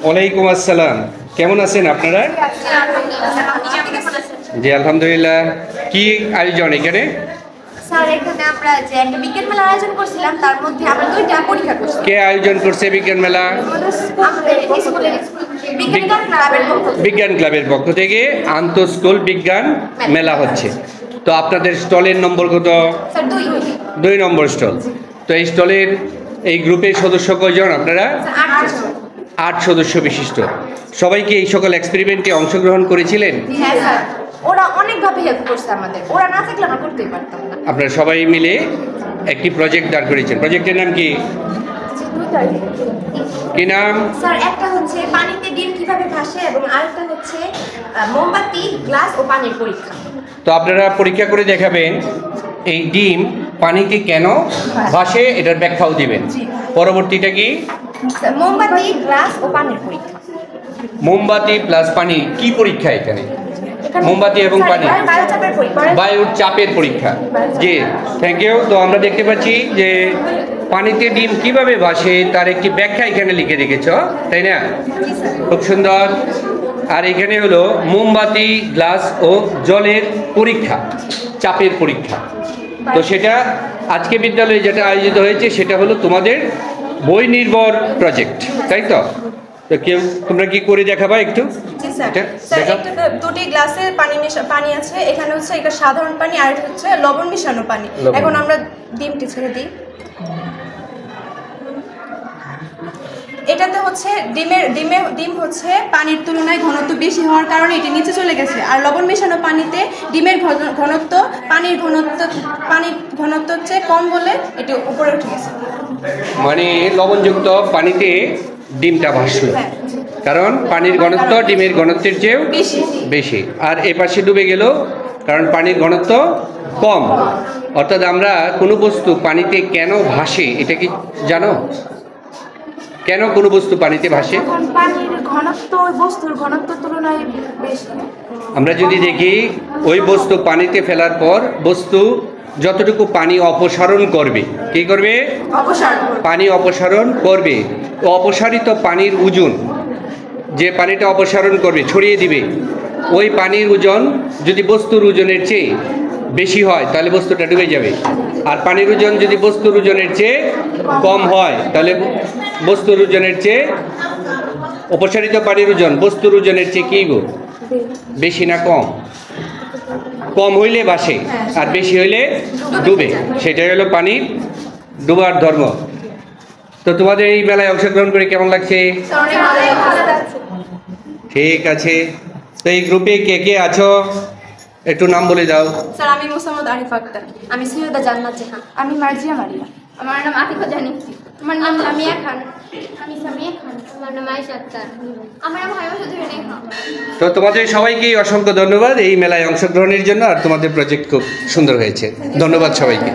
ওয়ালাইকুম আসসালাম। কেমন আছেন আপনারা? জি আলহামদুলিল্লাহ। কি আয়োজন এখানে? স্যার এখানে আমরা যে একটা বিজ্ঞান মেলার আয়োজন করছিলাম, তার মধ্যে আমরা দুইটা পরীক্ষা করছি। কে আয়োজন করছে বিজ্ঞান মেলা? আমাদের স্কুলের বিজ্ঞান ক্লাবের পক্ষ থেকে আন্তঃ স্কুল বিজ্ঞান মেলা হচ্ছে। তো আপনাদের স্টলের নম্বর কত? স্যার 2 নম্বর স্টল। তো এই স্টলের এই গ্রুপের সদস্য কয়জন আপনারা? 8 সদস্য বিশিষ্ট। সবাইকে এই সকল এক্সপেরিমেন্টে অংশগ্রহণ করেছিলেন? হ্যাঁ স্যার, ওরা অনেকভাবে হেল্প করছে আমাদের, ওরা না থাকলে আমরা করতেই পারতাম না। আপনারা সবাই মিলে একটি প্রজেক্ট দাঁড় করেছেন। প্রজেক্টের নাম কি? কি নাম? স্যার একটা হচ্ছে পানিতে ডিম কিভাবে ভাসে এবং আরেকটা হচ্ছে মোমবাতি, গ্লাস ও পানির পরীক্ষা। তো আপনারা পরীক্ষা করে দেখাবেন এই ডিম পানিতে কেন ভাসে, এটার ব্যাখ্যাও দিবেন। পরবর্তীটা কি? মোমবাতি, গ্লাস ও পানির পরীক্ষা। মোমবাতি প্লাস পানি কি পরীক্ষা এখানে? মোমবাতি এবং পানি বায়ুর চাপের পরীক্ষা। জি থ্যাংক ইউ। তো আমরা দেখতে পাচ্ছি যে পানিতে ডিম কিভাবে ভাসে তার একটি ব্যাখ্যা এখানে লিখে রেখেছ, তাই না? খুব সুন্দর। আর এখানে হলো মোমবাতি, গ্লাস ও জলের পরীক্ষা, চাপের পরীক্ষা। তো সেটা আজকে বিদ্যালয়ে যেটা আয়োজিত হয়েছে সেটা হলো তোমাদের বই নির্ভর প্রজেক্ট, তাই তো? তো কেউ তোমরা কি করে দেখাবা একটু? দুটি গ্লাসে পানি আছে, এখানে হচ্ছে এটা সাধারণ পানি আর এটা হচ্ছে লবণ মিশানো পানি। এখন আমরা ডিমটি ছেড়ে দিই। এটাতে হচ্ছে ডিম হচ্ছে পানির তুলনায় ঘনত্ব বেশি হওয়ার কারণে এটি নিচে চলে গেছে, আর লবণ মেশানো পানিতে ডিমের ঘনত্ব পানির ঘনত্ব হচ্ছে কম বলে এটি উপরে উঠে গেছে। মানে লবণযুক্ত পানিতে ডিমটা ভাসলো, কারণ পানির ঘনত্ব ডিমের ঘনত্বের চেয়েও বেশি। আর এ পাশে ডুবে গেল কারণ পানির ঘনত্ব কম। অর্থাৎ আমরা কোনো বস্তু পানিতে কেন ভাসে এটা কি জানো? কেন কোনো বস্তু পানিতে ভাসে? আমরা যদি দেখি ওই বস্তু পানিতে ফেলার পর বস্তু যতটুকু পানি অপসারণ করবে, কি করবে? পানি অপসারণ করবে। অপসারিত পানির ওজন, যে পানিটা অপসারণ করবে ছড়িয়ে দিবে, ওই পানির ওজন যদি বস্তুর ওজনের চেয়ে বেশি হয় তাহলে বস্তুটা ডুবে যাবে। আর পানির ওজন যদি বস্তুর ওজনের চেয়ে কম হয় তাহলে বস্তুর ওজনের চেয়ে অপসারিত পানির ওজন বস্তুর ওজনের চেয়ে কী গো? বেশি না কম? কম হইলে ভাসে আর বেশি হইলে ডুবে। সেটাই হলো পানির ডুবার ধর্ম। তো তোমাদের এই মেলায় অংশগ্রহণ করে কেমন লাগছে? ঠিক আছে। তো এই গ্রুপে কে কে আছো একটু নাম বলে দাও। স্যার আমি মোসাম্মদ আরিফ আক্তার। আমি সৈয়দা জান্নাত জাহান। আমি মার্জিয়া মারিয়া। আমার নাম আতিফা জানি। আমার নাম লামিয়া খান। আমি সামিয়া খান। আমার নাম আয়েশা আক্তার। আমার নাম হায়মা চৌধুরী নেহা। তো তোমাদের সবাইকে অসংখ্য ধন্যবাদ এই মেলায় অংশগ্রহণের জন্য। আর তোমাদের প্রজেক্ট খুব সুন্দর হয়েছে। ধন্যবাদ সবাইকে।